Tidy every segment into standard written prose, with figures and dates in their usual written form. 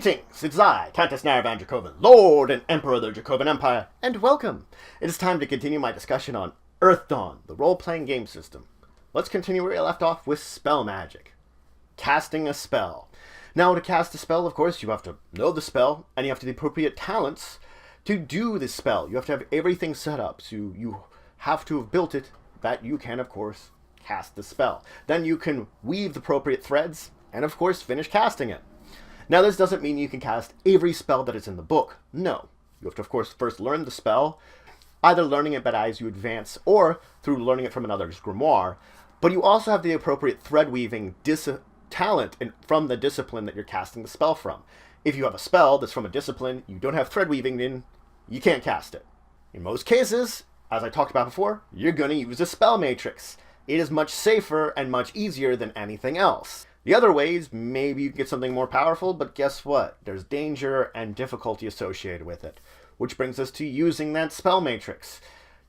Greetings, it's I, Countess Naravan Dracovin, Lord and Emperor of the Dracovin Empire, and welcome! It is time to continue my discussion on EARTHDAWN, the role-playing game system. Let's continue where we left off with spell magic. Casting a spell. Now, to cast a spell, of course, you have to know the spell, and you have to have the appropriate talents to do the spell. You have to have everything set up, so you have to have built it that you can, of course, cast the spell. Then you can weave the appropriate threads, and of course, finish casting it. Now, this doesn't mean you can cast every spell that is in the book. No. You have to, of course, first learn the spell, either learning it but as you advance, or through learning it from another's grimoire. But you also have the appropriate thread-weaving talent from the discipline that you're casting the spell from. If you have a spell that's from a discipline you don't have thread-weaving in, you can't cast it. In most cases, as I talked about before, you're going to use a spell matrix. It is much safer and much easier than anything else. The other ways, maybe you can get something more powerful, but guess what? There's danger and difficulty associated with it. Which brings us to using that spell matrix.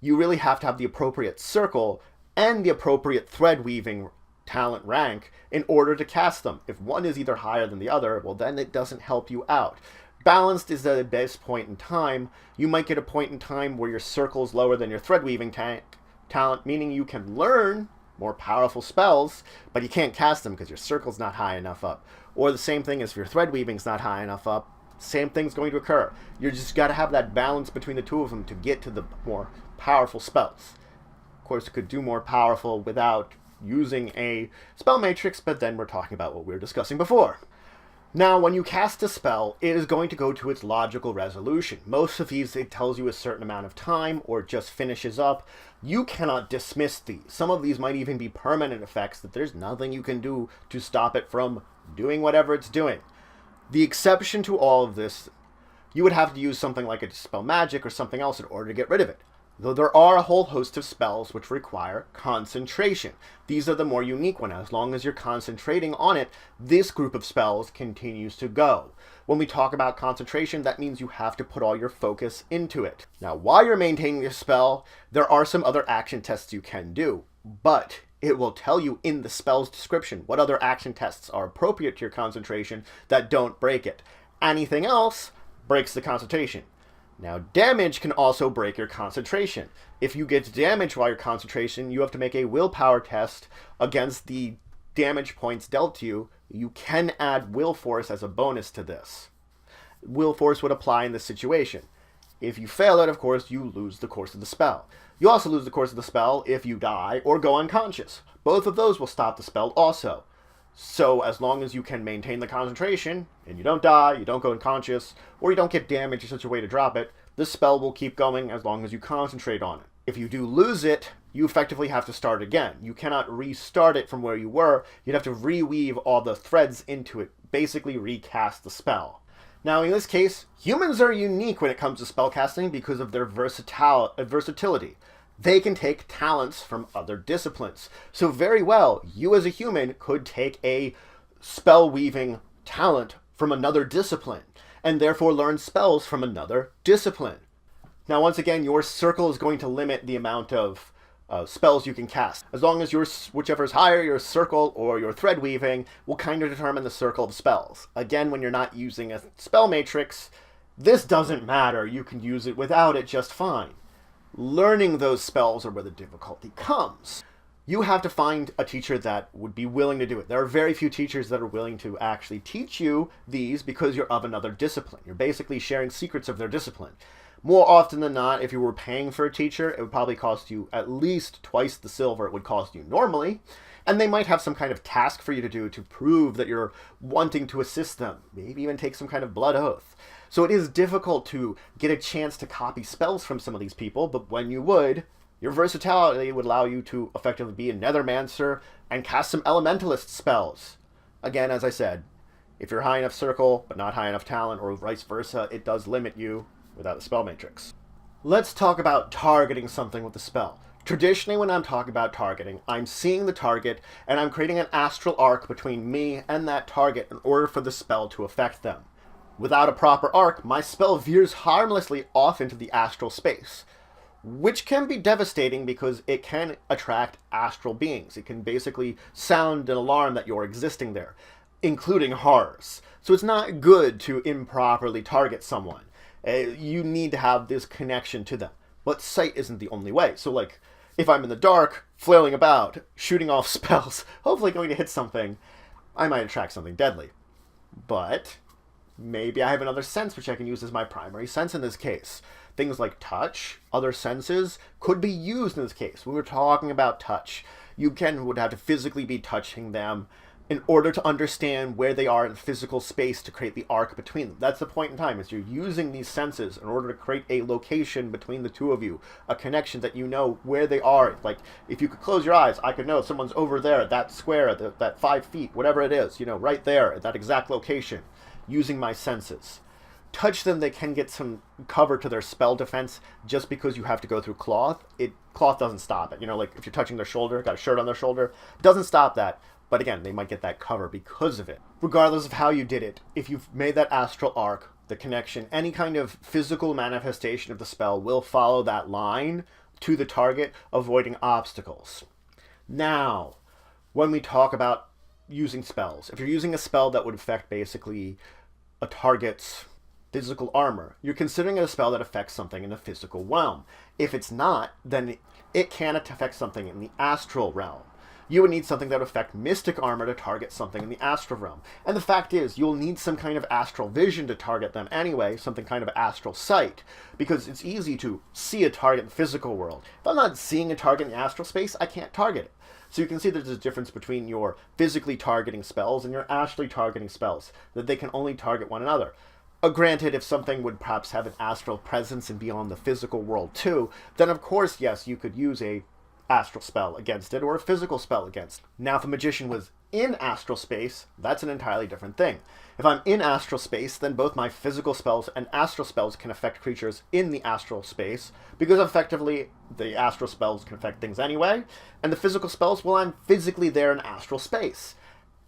You really have to have the appropriate circle and the appropriate thread weaving talent rank in order to cast them. If one is either higher than the other, well then it doesn't help you out. Balanced is the best point in time. You might get a point in time where your circle is lower than your thread weaving talent, meaning you can learn more powerful spells, but you can't cast them because your circle's not high enough up. Or the same thing as if your thread weaving's not high enough up, same thing's going to occur. You just got to have that balance between the two of them to get to the more powerful spells. Of course, you could do more powerful without using a spell matrix, but then we're talking about what we were discussing before. Now, when you cast a spell, it is going to go to its logical resolution. Most of these, it tells you a certain amount of time or just finishes up. You cannot dismiss these. Some of these might even be permanent effects that there's nothing you can do to stop it from doing whatever it's doing. The exception to all of this, you would have to use something like a dispel magic or something else in order to get rid of it. Though there are a whole host of spells which require concentration. These are the more unique ones. As long as you're concentrating on it, this group of spells continues to go. When we talk about concentration, that means you have to put all your focus into it. Now, while you're maintaining this spell, there are some other action tests you can do, but it will tell you in the spell's description what other action tests are appropriate to your concentration that don't break it. Anything else breaks the concentration. Now, damage can also break your concentration. If you get damaged while you're concentration, you have to make a willpower test against the damage points dealt to you. You can add will force as a bonus to this. Will force would apply in this situation. If you fail it, of course, you lose the course of the spell. You also lose the course of the spell if you die or go unconscious. Both of those will stop the spell also. So as long as you can maintain the concentration, and you don't die, you don't go unconscious, or you don't get damaged in such a way to drop it, the spell will keep going as long as you concentrate on it. If you do lose it, you effectively have to start again. You cannot restart it from where you were. You'd have to reweave all the threads into it, basically recast the spell. Now, in this case, humans are unique when it comes to spellcasting because of their versatility. They can take talents from other disciplines. So very well, you as a human could take a spell weaving talent from another discipline and therefore learn spells from another discipline. Now, once again, your circle is going to limit the amount of spells you can cast. As long as whichever is higher, your circle or your thread weaving will kind of determine the circle of spells. Again, when you're not using a spell matrix, this doesn't matter. You can use it without it just fine. Learning those spells are where the difficulty comes. You have to find a teacher that would be willing to do it. There are very few teachers that are willing to actually teach you these because you're of another discipline. You're basically sharing secrets of their discipline. More often than not, if you were paying for a teacher, it would probably cost you at least twice the silver it would cost you normally. And they might have some kind of task for you to do to prove that you're wanting to assist them. Maybe even take some kind of blood oath. So it is difficult to get a chance to copy spells from some of these people, but when you would, your versatility would allow you to effectively be a nethermancer and cast some elementalist spells. Again, as I said, if you're high enough circle, but not high enough talent, or vice versa, it does limit you without a spell matrix. Let's talk about targeting something with the spell. Traditionally, when I'm talking about targeting, I'm seeing the target, and I'm creating an astral arc between me and that target in order for the spell to affect them. Without a proper arc, my spell veers harmlessly off into the astral space, which can be devastating because it can attract astral beings. It can basically sound an alarm that you're existing there. including horrors. So it's not good to improperly target someone. You need to have this connection to them. But sight isn't the only way. So like, if I'm in the dark, flailing about, shooting off spells, hopefully going to hit something, I might attract something deadly. But maybe I have another sense which I can use as my primary sense in this case. Things like touch, other senses, could be used in this case. When we're talking about touch, you would have to physically be touching them in order to understand where they are in physical space to create the arc between them. That's the point in time, is you're using these senses in order to create a location between the two of you, a connection that you know where they are. Like, if you could close your eyes, I could know someone's over there at that square, that 5 feet, whatever it is, right there at that exact location, using my senses. Touch them, they can get some cover to their spell defense just because you have to go through cloth. Cloth doesn't stop it. Like if you're touching their shoulder, got a shirt on their shoulder, doesn't stop that. But again, they might get that cover because of it. Regardless of how you did it, if you've made that astral arc, the connection, any kind of physical manifestation of the spell will follow that line to the target, avoiding obstacles. Now, when we talk about using spells, if you're using a spell that would affect basically a target's physical armor, you're considering it a spell that affects something in the physical realm. If it's not, then it can affect something in the astral realm. You would need something that would affect mystic armor to target something in the astral realm. And the fact is, you'll need some kind of astral vision to target them anyway, something kind of astral sight, because it's easy to see a target in the physical world. If I'm not seeing a target in the astral space, I can't target it. So you can see there's a difference between your physically targeting spells and your astrally targeting spells, that they can only target one another. Granted, if something would perhaps have an astral presence and be on the physical world too, then of course, yes, you could use a astral spell against it or a physical spell against it. Now, if a magician was in astral space, that's an entirely different thing. If I'm in astral space, then both my physical spells and astral spells can affect creatures in the astral space, because effectively the astral spells can affect things anyway, and the physical spells, well, I'm physically there in astral space.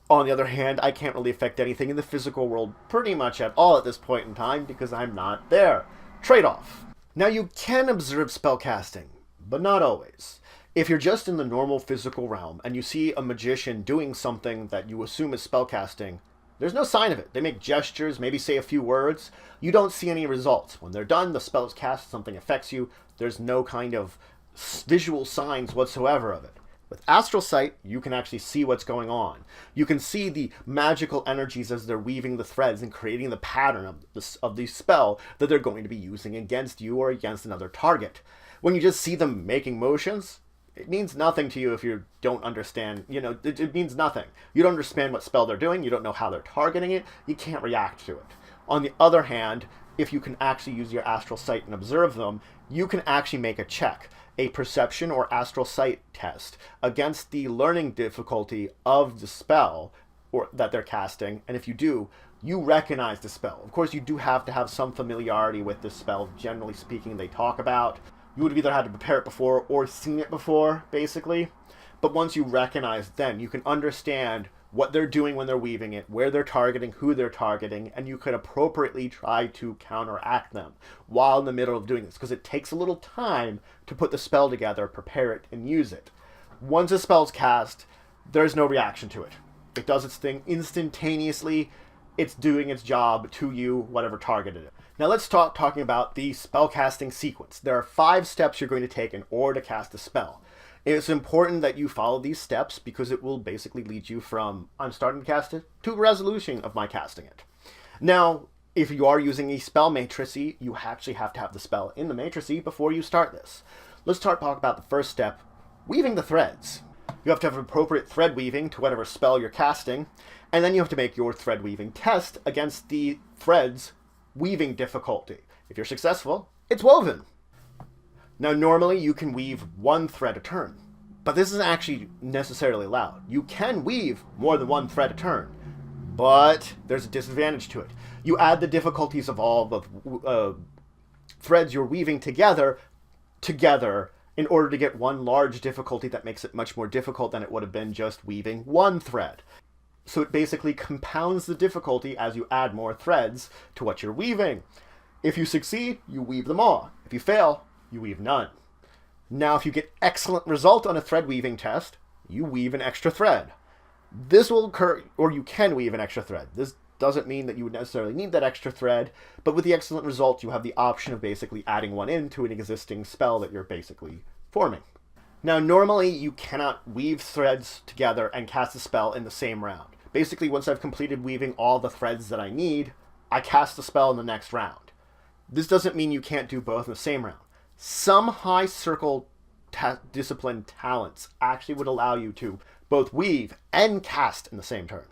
On the other hand, I can't really affect anything in the physical world pretty much at all at this point in time because I'm not there. Trade-off. Now, you can observe spellcasting, but not always. If you're just in the normal physical realm and you see a magician doing something that you assume is spellcasting, there's no sign of it. They make gestures, maybe say a few words. You don't see any results. When they're done, the spell is cast, something affects you. There's no kind of visual signs whatsoever of it. With astral sight, you can actually see what's going on. You can see the magical energies as they're weaving the threads and creating the pattern of the spell that they're going to be using against you or against another target. When you just see them making motions, it means nothing to you if you don't understand, it means nothing. You don't understand what spell they're doing, you don't know how they're targeting it, you can't react to it. On the other hand, if you can actually use your astral sight and observe them, you can actually make a check, a perception or astral sight test against the learning difficulty of the spell that they're casting, and if you do, you recognize the spell. Of course, you do have to have some familiarity with the spell, generally speaking, they talk about. You would have either had to prepare it before or seen it before, basically. But once you recognize, then you can understand what they're doing when they're weaving it, where they're targeting, who they're targeting, and you could appropriately try to counteract them while in the middle of doing this, because it takes a little time to put the spell together, prepare it, and use it. Once a spell's cast, there's no reaction to it. It does its thing instantaneously. It's doing its job to you, whatever target it is. Now let's start talking about the spellcasting sequence. There are 5 steps you're going to take in order to cast a spell. It's important that you follow these steps because it will basically lead you from I'm starting to cast it to resolution of my casting it. Now, if you are using a spell matrix, you actually have to have the spell in the matrix before you start this. Let's talk about the first step, weaving the threads. You have to have appropriate thread weaving to whatever spell you're casting, and then you have to make your thread weaving test against the thread's weaving difficulty. If you're successful, it's woven. Now, normally you can weave 1 thread a turn, but this isn't actually necessarily allowed. You can weave more than 1 thread a turn, but there's a disadvantage to it. You add the difficulties of all the threads you're weaving together in order to get one large difficulty that makes it much more difficult than it would have been just weaving 1 thread. So it basically compounds the difficulty as you add more threads to what you're weaving. If you succeed, you weave them all. If you fail, you weave none. Now, if you get excellent result on a thread weaving test, you weave an extra thread. This will occur, or you can weave an extra thread. This doesn't mean that you would necessarily need that extra thread, but with the excellent result, you have the option of basically adding one into an existing spell that you're basically forming. Now, normally you cannot weave threads together and cast a spell in the same round. Basically, once I've completed weaving all the threads that I need, I cast the spell in the next round. This doesn't mean you can't do both in the same round. Some high circle discipline talents actually would allow you to both weave and cast in the same turn.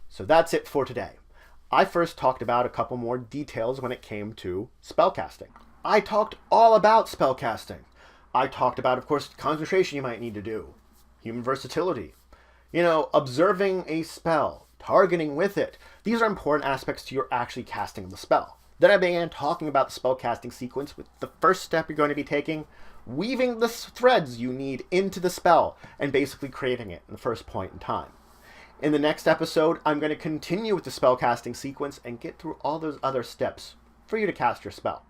So that's it for today. I first talked about a couple more details when it came to spellcasting. I talked all about spellcasting. I talked about, of course, concentration you might need to do, human versatility, observing a spell, targeting with it. These are important aspects to your actually casting the spell. Then I began talking about the spellcasting sequence with the first step you're going to be taking, weaving the threads you need into the spell and basically creating it in the first point in time. In the next episode, I'm going to continue with the spellcasting sequence and get through all those other steps for you to cast your spell.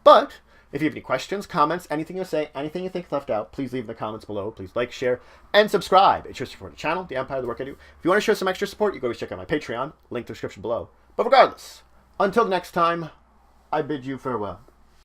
But if you have any questions, comments, anything you say, anything you think left out, please leave in the comments below. Please like, share, and subscribe. It shows support the channel, the Empire, the work I do. If you want to show some extra support, you can always check out my Patreon, link in the description below. But regardless, until next time, I bid you farewell.